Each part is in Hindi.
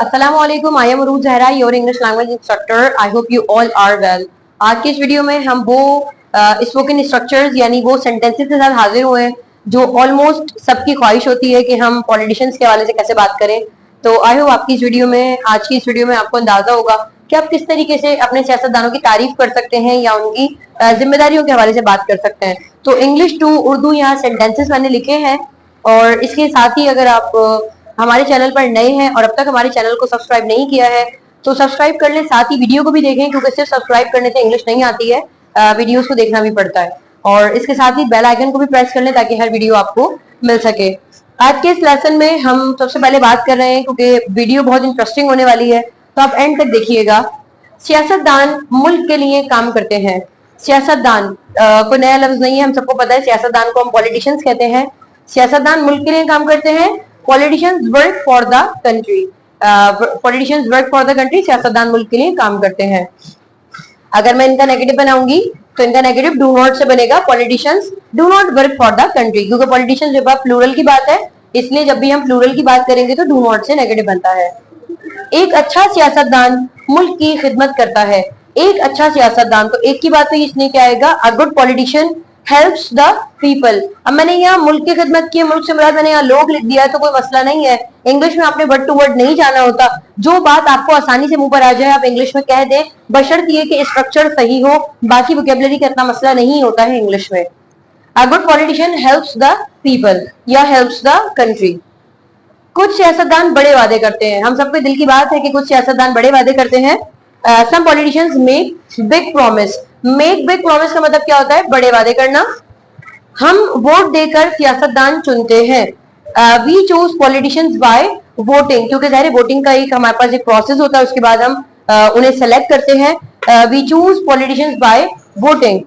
अस्सलामुअलैकुम, I am Arooj Zahra, your English language instructor. I hope you all are well. आज की इस वीडियो में हम वो स्पोकन स्ट्रक्चर्स यानी वो सेंटेंसेस के साथ हाजिर हुए हैं जो ऑलमोस्ट सबकी ख्वाहिश होती है कि हम पॉलिटिशियंस के हवाले से कैसे बात करें। तो आई होप आपकी इस वीडियो में आज की इस वीडियो में आपको अंदाजा होगा कि आप किस तरीके से अपने सियासतदानों की तारीफ कर सकते हैं या उनकी जिम्मेदारियों के हवाले से बात कर सकते हैं। तो इंग्लिश टू उर्दू यहाँ सेंटेंसेस मैंने लिखे हैं, और इसके साथ ही अगर आप हमारे चैनल पर नए हैं और अब तक हमारे चैनल को सब्सक्राइब नहीं किया है तो सब्सक्राइब कर लें, साथ ही वीडियो को भी देखें क्योंकि सिर्फ सब्सक्राइब करने से इंग्लिश नहीं आती है, वीडियोस को देखना भी पड़ता है। और इसके साथ ही बेल आइकन को भी प्रेस कर लें ताकि हर वीडियो आपको मिल सके। आज के इस लेसन में हम सबसे पहले बात कर रहे हैं क्योंकि वीडियो बहुत इंटरेस्टिंग होने वाली है, तो आप एंड तक देखिएगा। सियासतदान मुल्क के लिए काम करते हैं। सियासतदान कोई नया लफ्ज नहीं है, हम सबको पता है सियासतदान को हम पॉलिटिशियंस कहते हैं। सियासतदान मुल्क के लिए काम करते हैं। Politicians work for the country. Politicians work for the country, सियासतदान मुल्क के लिए काम करते हैं। अगर मैं इनका नेगेटिव बनाऊंगी तो इनका नेगेटिव डू नॉट से बनेगा। Politicians do not work for the country, क्योंकि पॉलिटिशियंस जब आप प्लूरल की बात है, इसलिए जब भी हम प्लूरल की बात करेंगे तो डू नॉट से नेगेटिव बनता है। एक अच्छा सियासतदान मुल्क की खिदमत करता है। एक अच्छा सियासतदान, तो एक की बात तो इसलिए क्या आएगा, a good politician helps the people. अब मैंने यहाँ मुल्क की खिदमत की, मुल्क से मुराद मैंने यहाँ लोग लिख दिया तो कोई मसला नहीं है। इंग्लिश में आपने वर्ड टू वर्ड नहीं जाना होता, जो बात आपको आसानी से मुंह पर आ जाए आप इंग्लिश में कह दें, बशर्ते कि स्ट्रक्चर सही हो। बाकी वोकेबलरी का इतना मसला नहीं होता है इंग्लिश में। A good politician helps the people या हेल्प्स द कंट्री। कुछ सियासतदान बड़े वादे करते हैं। हम सबके दिल की बात है कि कुछ सियासतदान बड़े वादे करते हैं। Some politicians make big promise. Make big promise का मतलब क्या होता है, बड़े वादे करना। हम वोट देकर सियासतदान चुनते हैं। We choose politicians by voting, क्योंकि ज़ाहिर वोटिंग का एक हमारे पास एक प्रोसेस होता है, उसके बाद हम उन्हें सेलेक्ट करते हैं। We choose politicians by voting.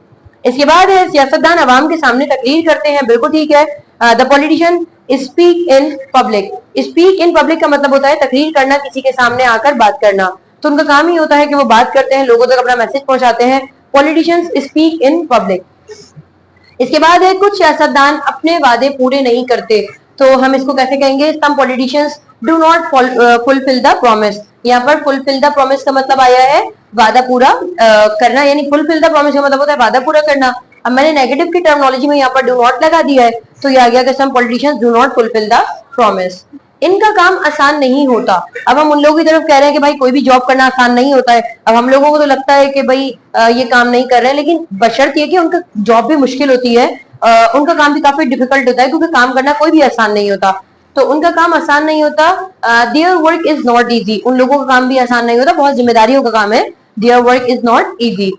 इसके बाद है सियासतदान अवाम के सामने तकरीर करते हैं। बिल्कुल ठीक है। The politician speak in public. Speak in public का मतलब होता है तकरीर करना, किसी के सामने आकर बात करना। तो उनका काम ही होता है कि वो बात करते हैं, लोगों तक अपना मैसेज पहुंचाते हैं। Politicians speak in public. इसके बाद है कुछ सियासतदान अपने वादे पूरे नहीं करते, तो हम इसको कैसे कहेंगे, some politicians do not fulfil the promise. यहाँ पर फुलफिल द प्रॉमिस का मतलब आया है वादा पूरा करना, यानी फुलफिल द प्रॉमिस का मतलब होता है वादा पूरा करना। अब मैंने नेगेटिव की टर्मिनोलॉजी में यहाँ पर डू नॉट लगा दिया है, तो ये आ गया कि some politicians do not fulfil the promise. इनका काम आसान नहीं होता। अब हम उन लोगों की तरफ कह रहे हैं कि भाई कोई भी जॉब करना आसान नहीं होता है। अब हम लोगों को तो लगता है कि भाई ये काम नहीं कर रहे हैं, लेकिन बशर्त ये कि उनका जॉब भी मुश्किल होती है, उनका काम भी काफी डिफिकल्ट होता है, क्योंकि काम करना कोई भी आसान नहीं होता। तो उनका काम आसान नहीं होता। Their work is not easy. उन लोगों का काम भी आसान नहीं होता, बहुत जिम्मेदारियों का काम है। Their work is not easy.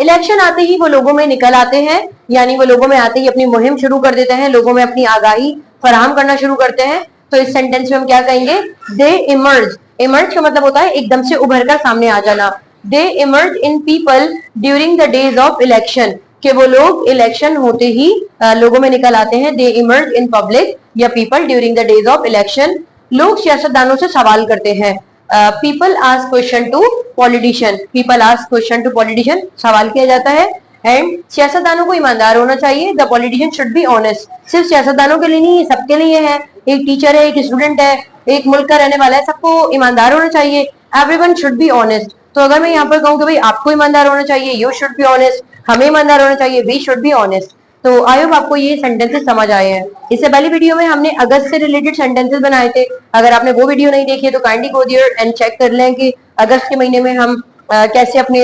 Election आते ही वो लोगों में निकल आते हैं, यानी वो लोगों में आते ही अपनी मुहिम शुरू कर देते हैं, लोगों में अपनी आगाही फराहम करना शुरू करते हैं। तो इस सेंटेंस में हम क्या कहेंगे, दे इमर्ज। इमर्ज का मतलब होता है एकदम से उभर कर सामने आ जाना। They emerge in people during the days of election, कि वो लोग इलेक्शन होते ही लोगों में निकल आते हैं। दे इमर्ज इन पब्लिक या people during the days of election. लोग सियासतदानों से सवाल करते हैं। People ask question to politician. People ask question to politician, सवाल किया जाता है। एंड सियासतदानों को ईमानदार होना चाहिए। The politician should be honest. सिर्फ सियासतदानों के लिए नहीं, सबके लिए है। एक टीचर है, एक स्टूडेंट है, एक मुल्क का रहने वाला है, सबको ईमानदार होना चाहिए। Everyone should be honest. तो अगर मैं यहाँ पर कहूँ कि भाई आपको ईमानदार होना चाहिए, यू शुड बी ऑनेस्ट, हमें ईमानदार होना चाहिए, वी शुड बी ऑनेस्ट। तो आई होप आपको ये सेंटेंसेस समझ आए हैं। इससे पहली वीडियो में हमने अगस्त से रिलेटेड सेंटेंसेस बनाए थे। अगर आपने वो वीडियो नहीं देखी है तो kindly go there and check कर लें कि अगस्त के महीने में हम कैसे अपने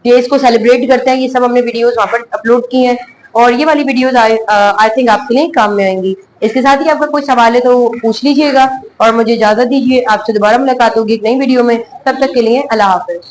डेज को सेलिब्रेट करते हैं। ये सब हमने वीडियोस वहां पर अपलोड की हैं, और ये वाली वीडियोस आई थिंक आपके लिए काम में आएंगी। इसके साथ ही आपका कोई सवाल है तो पूछ लीजिएगा, और मुझे इजाजत दीजिए। आपसे दोबारा मुलाकात होगी एक नई वीडियो में। तब तक के लिए अल्लाह हाफिज।